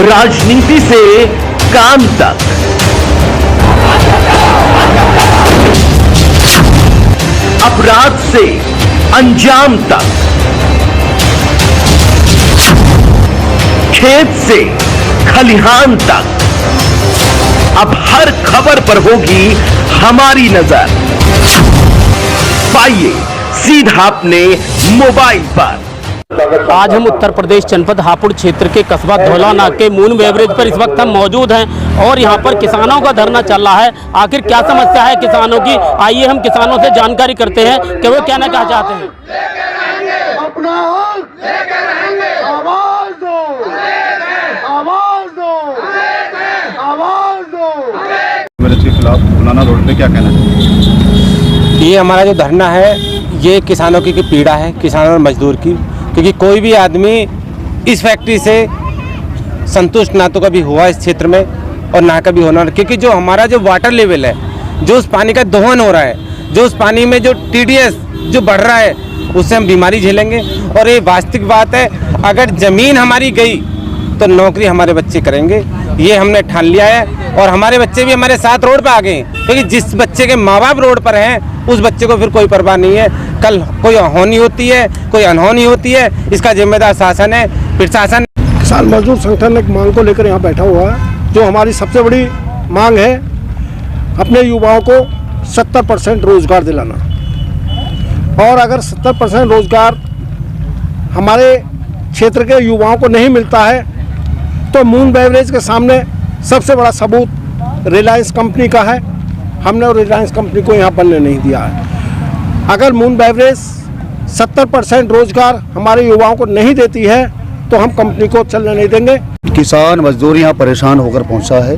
राजनीति से काम तक, अपराध से अंजाम तक, खेत से खलिहान तक, अब हर खबर पर होगी हमारी नजर। पाइए सीधा अपने मोबाइल पर। आज हम उत्तर प्रदेश जनपद हापुड़ क्षेत्र के कस्बा धौलाना के मून बेवरेज पर इस वक्त हम मौजूद हैं और यहाँ पर किसानों का धरना चल रहा है। आखिर क्या समस्या है किसानों की, आइए हम किसानों से जानकारी करते हैं कि वो क्या कहना चाहते हैं। अपना आवाज दो, आवाज दो, आवाज दो। मेरे के खिलाफ धौलाना रोड पे क्या कहना है? ये हमारा जो धरना है ये किसानों की पीड़ा है, किसानों और मजदूर की, क्योंकि कोई भी आदमी इस फैक्ट्री से संतुष्ट ना तो कभी हुआ इस क्षेत्र में और ना कभी होना, क्योंकि जो हमारा जो वाटर लेवल है, जो उस पानी का दोहन हो रहा है, जो उस पानी में जो TDS जो बढ़ रहा है, उससे हम बीमारी झेलेंगे। और ये वास्तविक बात है, अगर ज़मीन हमारी गई तो नौकरी हमारे बच्चे करेंगे, ये हमने ठान लिया है। और हमारे बच्चे भी हमारे साथ रोड पे आ गए, क्योंकि जिस बच्चे के माँ बाप रोड पर हैं उस बच्चे को फिर कोई परवाह नहीं है। कल कोई होनी होती है, कोई अनहोनी होती है, इसका जिम्मेदार शासन है, प्रशासन। किसान मजदूर संगठन एक मांग को लेकर यहाँ बैठा हुआ है, जो हमारी सबसे बड़ी मांग है अपने युवाओं को 70% रोजगार दिलाना। और अगर 70% रोजगार हमारे क्षेत्र के युवाओं को नहीं मिलता है तो मून बेवरेज के सामने सबसे बड़ा सबूत रिलायंस कंपनी का है। हमने रिलायंस कंपनी को यहाँ बनने नहीं दिया है। अगर मून बेवरेज 70% रोजगार हमारे युवाओं को नहीं देती है तो हम कंपनी को चलने नहीं देंगे। किसान मजदूर यहाँ परेशान होकर पहुँचा है,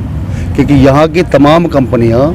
क्योंकि यहाँ की तमाम कंपनियाँ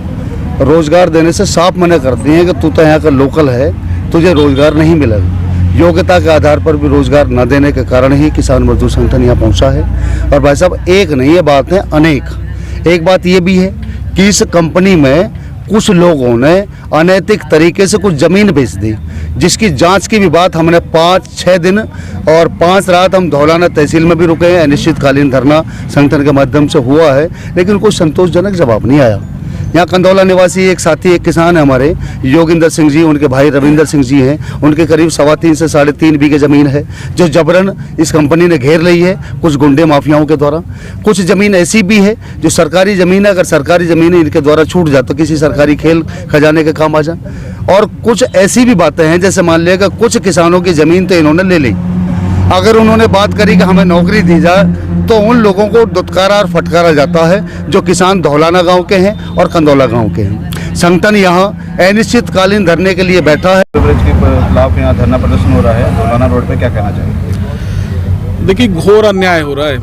रोजगार देने से साफ मना करती हैं कि तू तो यहाँ का लोकल है, तुझे रोजगार नहीं मिलेगा। योग्यता के आधार पर भी रोजगार न देने के कारण ही किसान मजदूर संगठन यहाँ पहुँचा है। और भाई साहब, एक नहीं ये बात है, अनेक। एक बात ये भी है कि इस कंपनी में कुछ लोगों ने अनैतिक तरीके से कुछ ज़मीन बेच दी, जिसकी जांच की भी बात हमने 5-6 दिन और 5 रात हम धौलाना तहसील में भी रुके हैं। अनिश्चितकालीन धरना संगठन के माध्यम से हुआ है, लेकिन कोई संतोषजनक जवाब नहीं आया। यहाँ कंदौला निवासी एक साथी, एक किसान है हमारे, योगिंदर सिंह जी, उनके भाई रविंदर सिंह जी हैं। उनके करीब 3.25 से 3.5 बीघे ज़मीन है, जो जबरन इस कंपनी ने घेर ली है कुछ गुंडे माफियाओं के द्वारा। कुछ ज़मीन ऐसी भी है जो सरकारी ज़मीन है, अगर सरकारी ज़मीन इनके द्वारा छूट जाए तो किसी सरकारी खेल खजाने के काम आ जाए। और कुछ ऐसी भी बातें हैं, जैसे मान लिया कि कुछ किसानों की ज़मीन तो इन्होंने ले ली, अगर उन्होंने बात करी कि हमें नौकरी दी जाए तो उन लोगों को दुत्कारा और फटकारा जाता है, जो किसान धौलाना गांव के हैं और कंदौला गांव के हैं। संगठन यहाँ अनिश्चितकालीन धरने के लिए बैठा है। बेवरेज के खिलाफ यहाँ धरना प्रदर्शन हो रहा है धौलाना रोड पे, क्या कहना चाहिए? देखिए, घोर अन्याय हो रहा है।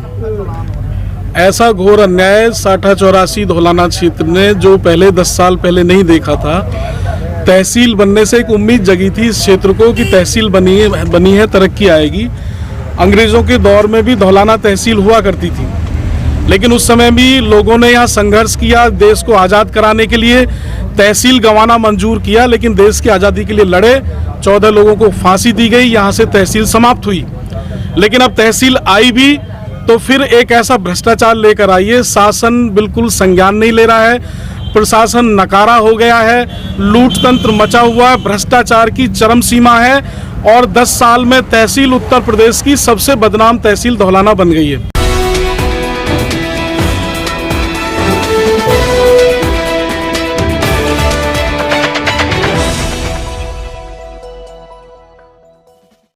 ऐसा घोर अन्याय 60-84 धौलाना क्षेत्र ने जो पहले 10 साल पहले नहीं देखा था। तहसील बनने से एक उम्मीद जगी थी इस क्षेत्र को कि तहसील बनी है, तरक्की आएगी। अंग्रेज़ों के दौर में भी धौलाना तहसील हुआ करती थी, लेकिन उस समय भी लोगों ने यहाँ संघर्ष किया, देश को आज़ाद कराने के लिए तहसील गंवाना मंजूर किया, लेकिन देश की आज़ादी के लिए लड़े। 14 लोगों को फांसी दी गई, यहाँ से तहसील समाप्त हुई। लेकिन अब तहसील आई भी तो फिर एक ऐसा भ्रष्टाचार लेकर आई है, शासन बिल्कुल संज्ञान नहीं ले रहा है, प्रशासन नकारा हो गया है, लूट तंत्र मचा हुआ है, भ्रष्टाचार की चरम सीमा है। और 10 साल में तहसील उत्तर प्रदेश की सबसे बदनाम तहसील धौलाना बन गई है।